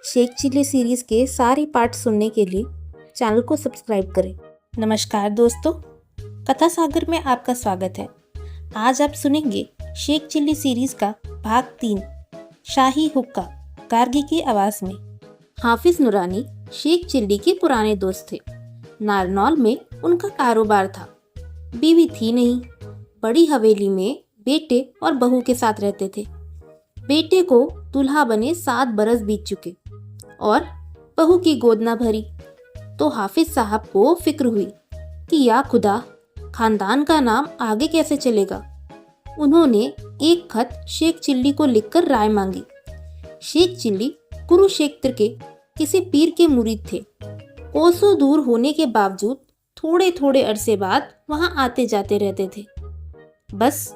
Sheikh chilli series के सारे part सुनने के लिए चैनल को सब्सक्राइब करें। नमस्कार दोस्तों, कथा सागर में आपका स्वागत है। आज आप सुनेंगे शेख चिल्ली सीरीज का भाग 3 शाही हुक्का गार्गी की आवाज में। हाफिज नुरानी शेख चिल्ली के पुराने दोस्त थे। नारनौल में उनका कारोबार था। बीवी थी नहीं। बड़ी हवेली में बेटे और बहू के साथ रहते थे। बेटे को दूल्हा बने 7 बरस बीत चुके और बहू की गोद न भरी तो हाफिज साहब को फिक्र हुई कि या खुदा, खानदान का नाम आगे कैसे चलेगा। उन्होंने एक खत शेख चिल्ली को लिखकर राय मांगी। शेख चिल्ली कुरुक्षेत्र के किसी पीर के मुरीद थे। कोसों दूर होने के बावजूद थोड़े थोड़े अरसे बाद वहां आते जाते रहते थे। बस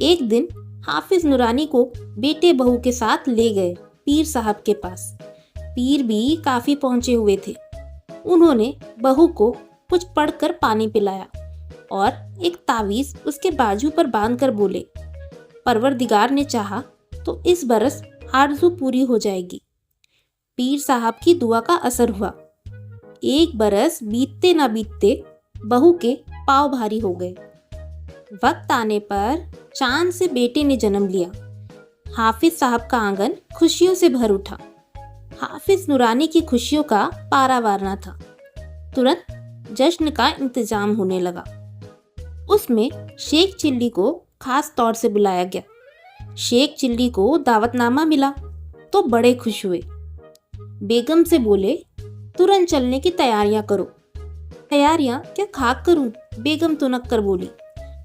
एक दिन हाफिज नुरानी को बेटे बहू के साथ ले गए पीर साहब के पास। पीर भी काफी पहुंचे हुए थे। उन्होंने बहू को कुछ पढ़कर पानी पिलाया और एक तावीज उसके बाजू पर बांधकर बोले, परवरदिगार ने चाहा तो इस बरस आरज़ू पूरी हो जाएगी। पीर साहब की दुआ का असर हुआ। एक बरस बीतते ना बीतते बहू के पाँव भारी हो गए। वक्त आने पर चांद से बेटे ने जन्म लिया। हाफिज साहब का आंगन खुशियों से भर उठा। हाफिज नुरानी की खुशियों का पारावार न था। तुरंत जश्न का इंतजाम होने लगा। उसमें शेख चिल्ली को खास तौर से बुलाया गया। शेख चिल्ली को दावतनामा मिला तो बड़े खुश हुए। बेगम से बोले, तुरंत चलने की तैयारियां करो। तैयारियां क्या खाक करूं? बेगम तो नक्कर बोली,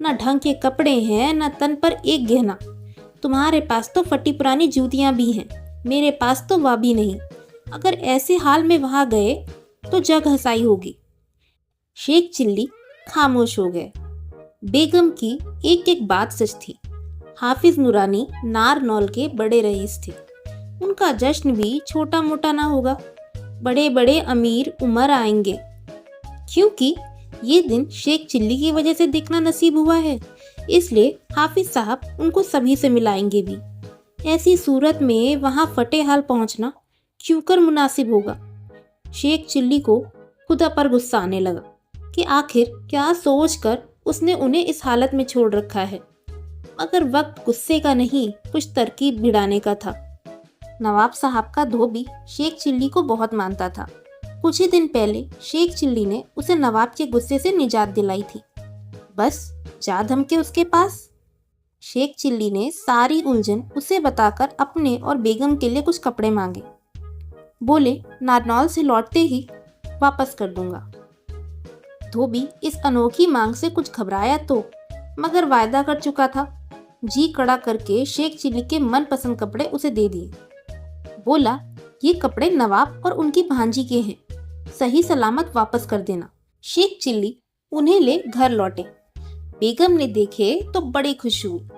न ढंग के कपड़े हैं न तन पर एक गहना। तुम्हारे पास तो फटी पुरानी जूतियां भी हैं, मेरे पास तो वह भी नहीं। अगर ऐसे हाल में वहां गए तो जग हंसाई होगी। शेख चिल्ली खामोश हो गए। बेगम की एक एक बात सच थी। हाफिज नुरानी नारनौल के बड़े रईस थे। उनका जश्न भी छोटा मोटा ना होगा। बड़े बड़े अमीर उमर आएंगे, क्योंकि ये दिन शेख चिल्ली की वजह से देखना नसीब हुआ है। इसलिए हाफिज साहब उनको सभी से मिलाएंगे भी। ऐसी सूरत में वहां फटे हाल पहुंचना क्यों कर मुनासिब होगा। शेख चिल्ली को खुदा पर गुस्सा आने लगा कि आखिर क्या सोचकर उसने उन्हें इस हालत में छोड़ रखा है। मगर वक्त गुस्से का नहीं, कुछ तरकीब भिड़ाने का था। नवाब साहब का धोबी शेख चिल्ली को बहुत मानता था। कुछ ही दिन पहले शेख चिल्ली ने उसे नवाब के गुस्से से निजात दिलाई थी। बस जा धमके उसके पास। शेख चिल्ली ने सारी उलझन उसे बताकर अपने और बेगम के लिए कुछ कपड़े मांगे। बोले, नारनौल से लौटते ही वापस कर दूंगा। धोबी इस अनोखी मांग से कुछ घबराया तो, मगर वायदा कर चुका था। जी कड़ा करके शेख चिल्ली के मनपसंद कपड़े उसे दे दिए। बोला, ये कपड़े नवाब और उनकी भांजी के हैं, सही सलामत वापस कर देना। शेख चिल्ली उन्हें ले घर लौटे। बेगम ने देखे तो बड़ी खुश हुई।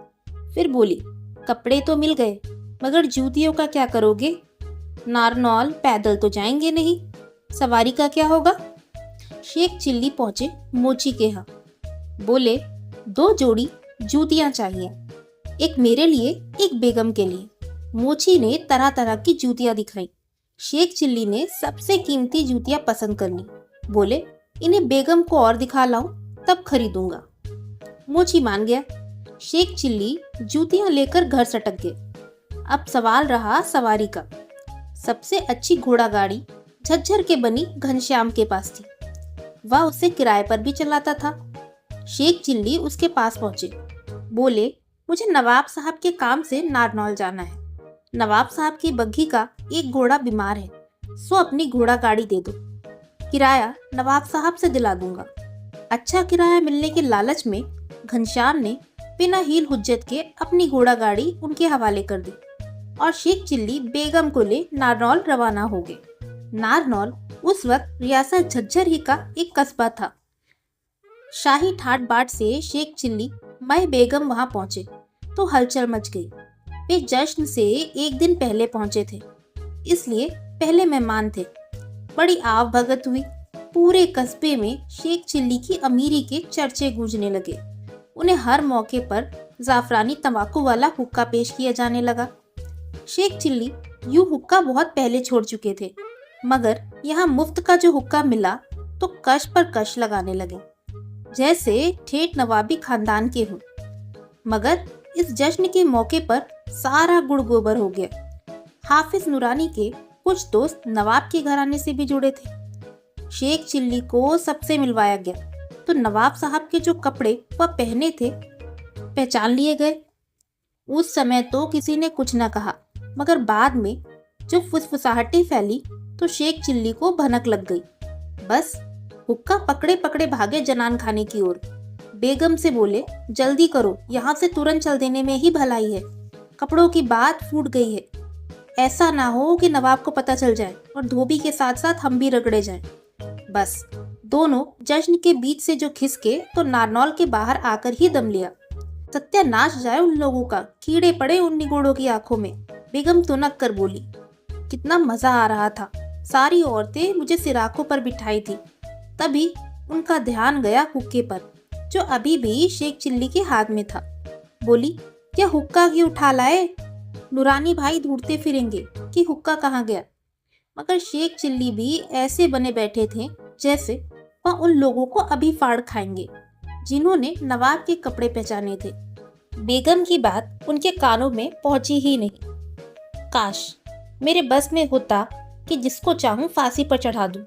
फिर बोली, कपड़े तो मिल गए, मगर जूतियों का क्या करोगे? नारनौल पैदल तो जाएंगे नहीं, सवारी का क्या होगा? शेख चिल्ली पहुंचे मोची के यहाँ। बोले, 2 जोड़ी जूतियां चाहिए, एक मेरे लिए एक बेगम के लिए। मोची ने तरह तरह की जूतियां दिखाई। शेख चिल्ली ने सबसे कीमती जूतियां पसंद कर ली। बोले, इन्हें बेगम को और दिखा लाऊं, तब खरीदूंगा। मोची मान गया। शेख चिल्ली जूतियां लेकर घर सटक गए। अब सवाल रहा सवारी का। सबसे अच्छी घोड़ा गाड़ी झज्जर के बनी घनश्याम के पास थी। वह उसे किराए पर भी चलाता था। शेख चिल्ली उसके पास पहुंचे। बोले, मुझे नवाब साहब के काम से नारनौल जाना है। नवाब साहब की बग्घी का एक घोड़ा बीमार है, सो अपनी घोड़ा गाड़ी दे दो। किराया नवाब साहब से दिला दूंगा। अच्छा किराया मिलने के लालच में घनश्याम ने बिना हील हुज्जत के अपनी घोड़ा गाड़ी उनके हवाले कर दी और शेख चिल्ली बेगम को ले नारनौल रवाना हो गए। नारनौल उस वक्त रियासत झज्जर ही का एक कस्बा था। शाही ठाट बाट से शेख चिल्ली मई बेगम वहां पहुंचे तो हलचल मच गई। वे जश्न से एक दिन पहले पहुंचे थे, इसलिए पहले मेहमान थे। बड़ी आव भगत हुई। पूरे कस्बे में शेख चिल्ली की अमीरी के चर्चे गूंजने लगे। उन्हें हर मौके पर जाफरानी तंबाकू वाला हुक्का पेश किया जाने लगा। शेख चिल्ली यूं हुक्का बहुत पहले छोड़ चुके थे, मगर यहाँ मुफ्त का जो हुक्का मिला तो कश पर कश लगाने लगे, जैसे ठेठ नवाबी खानदान के हों। मगर इस जश्न के मौके पर सारा गुड़ गोबर हो गया। हाफिज नूरानी के कुछ दोस्त नवाब के घराने से भी जुड़े थे। शेख चिल्ली को सबसे मिलवाया गया तो नवाब साहब के जो कपड़े वह पहने थे पहचान लिए गए। उस समय तो किसी ने कुछ न कहा, मगर बाद में जो फुसफुसाहटें फैली तो शेख चिल्ली को भनक लग गई। बस हुक्का पकड़े पकड़े भागे जनान खाने की ओर। बेगम से बोले, जल्दी करो, यहाँ से तुरंत चल देने में ही भलाई है। कपड़ों की बात फूट गई है, ऐसा ना हो कि नवाब को पता चल जाए और धोबी के साथ साथ हम भी रगड़े जाएं। बस दोनों जश्न के बीच से जो खिसके तो नारनौल के बाहर आकर ही दम लिया। सत्यानाश जाए उन लोगों का, कीड़े पड़े उन निगोड़ों की आंखों में। बेगम तुनक कर बोली, कितना मजा आ रहा था, सारी औरतें मुझे सिराकों पर बिठाई थी। तभी उनका ध्यान गया हुक्के पर, जो अभी भी शेख चिल्ली के हाथ में था। बोली, क्या हुक्का ही उठा लाए? नूरानी भाई ढूंढते फिरेंगे कि हुक्का कहाँ गया। मगर शेख चिल्ली भी ऐसे बने बैठे थे जैसे वह उन लोगों को अभी फाड़ खाएंगे जिन्होंने नवाब के कपड़े पहचाने थे। बेगम की बात उनके कानों में पहुंची ही नहीं। काश मेरे बस में होता कि जिसको चाहूं फांसी पर चढ़ा दूं।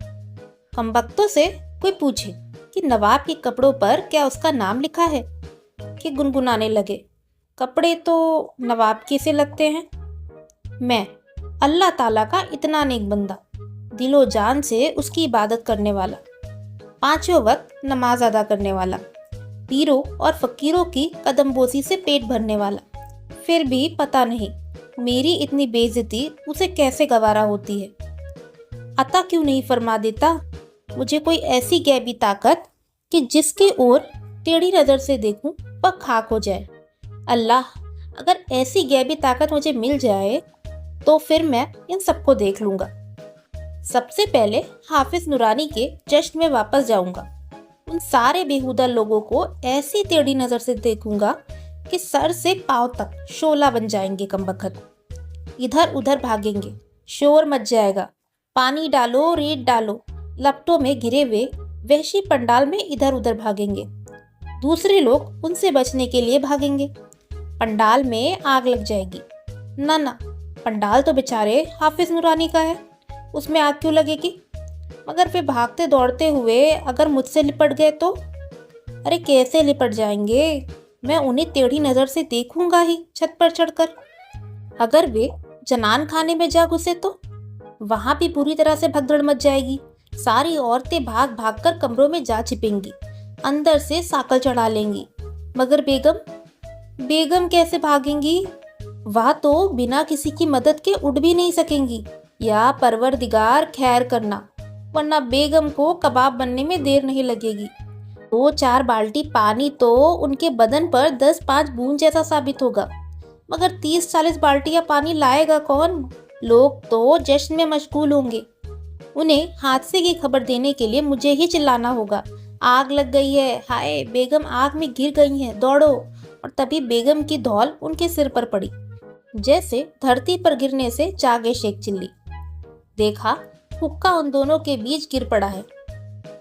कमबख्तों से कोई पूछे कि नवाब के कपड़ों पर क्या उसका नाम लिखा है, कि गुनगुनाने लगे, कपड़े तो नवाब के से लगते हैं। मैं अल्लाह ताला का इतना नेक बंदा, दिलो जान से उसकी इबादत करने वाला, पांचों वक्त नमाज अदा करने वाला, पीरों और फकीरों की कदमबोसी से पेट भरने वाला, फिर भी पता नहीं मेरी इतनी बेइज्जती उसे कैसे गवारा होती है। अता क्यों नहीं फरमा देता मुझे कोई ऐसी गैबी ताकत कि जिसके ओर टेढ़ी नजर से देखूं वह खाक हो जाए। अल्लाह, अगर ऐसी गैबी ताकत मुझे मिल जाए तो फिर मैं इन सबको देख लूंगा। सबसे पहले हाफिज नूरानी के जश्न में वापस जाऊंगा। उन सारे बेहुदा लोगों को ऐसी टेढ़ी नजर से देखूंगा कि सर से पांव तक शोला बन जाएंगे। कमबख्त इधर उधर भागेंगे, शोर मच जाएगा, पानी डालो, रेत डालो, लपटों में घिरे हुए वहशी पंडाल में इधर उधर भागेंगे। दूसरे लोग उनसे बचने के लिए भागेंगे। पंडाल में आग लग जाएगी। ना ना, पंडाल तो बेचारे हाफिज नूरानी का है, उसमें आग क्यों लगेगी? मगर वे भागते दौड़ते हुए अगर मुझसे लिपट गए तो? अरे कैसे लिपट जाएंगे? मैं उन्हें टेढ़ी नजर से देखूंगा ही छत पर चढ़कर। अगर वे जनान खाने में जा घुसे तो वहां भी बुरी तरह से भगदड़ मच जाएगी। सारी औरतें भाग भाग कर कमरों में जा छिपेंगी, अंदर से साकल चढ़ा लेंगी। मगर बेगम कैसे भागेंगी? वह तो बिना किसी की मदद के उड़ भी नहीं सकेंगी। या परवरदिगार खैर करना, वरना बेगम को कबाब बनने में देर नहीं लगेगी। 2-4 बाल्टी पानी तो उनके बदन पर 10-5 बूंद जैसा साबित होगा। मगर 30-40 बाल्टियां पानी लाएगा कौन? लोग तो जश्न में मशगूल होंगे। उन्हें हादसे की खबर देने के लिए मुझे ही चिल्लाना होगा, आग लग गई है, हाय बेगम आग में गिर गई हैं, दौड़ो। और तभी बेगम की धौल उनके सिर पर पड़ी, जैसे धरती पर गिरने से जागे शेख चिल्ली। देखा, हुक्का उन दोनों के बीच गिर पड़ा है।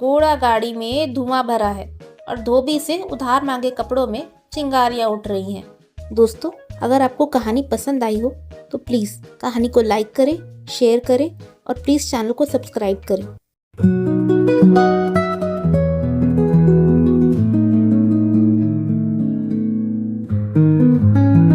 घोड़ा गाड़ी में धुआं भरा है और धोबी से उधार मांगे कपड़ों में चिंगारियां उठ रही हैं। दोस्तों, अगर आपको कहानी पसंद आई हो तो प्लीज़ कहानी को लाइक करें, शेयर करें और प्लीज़ चैनल को सब्सक्राइब करें।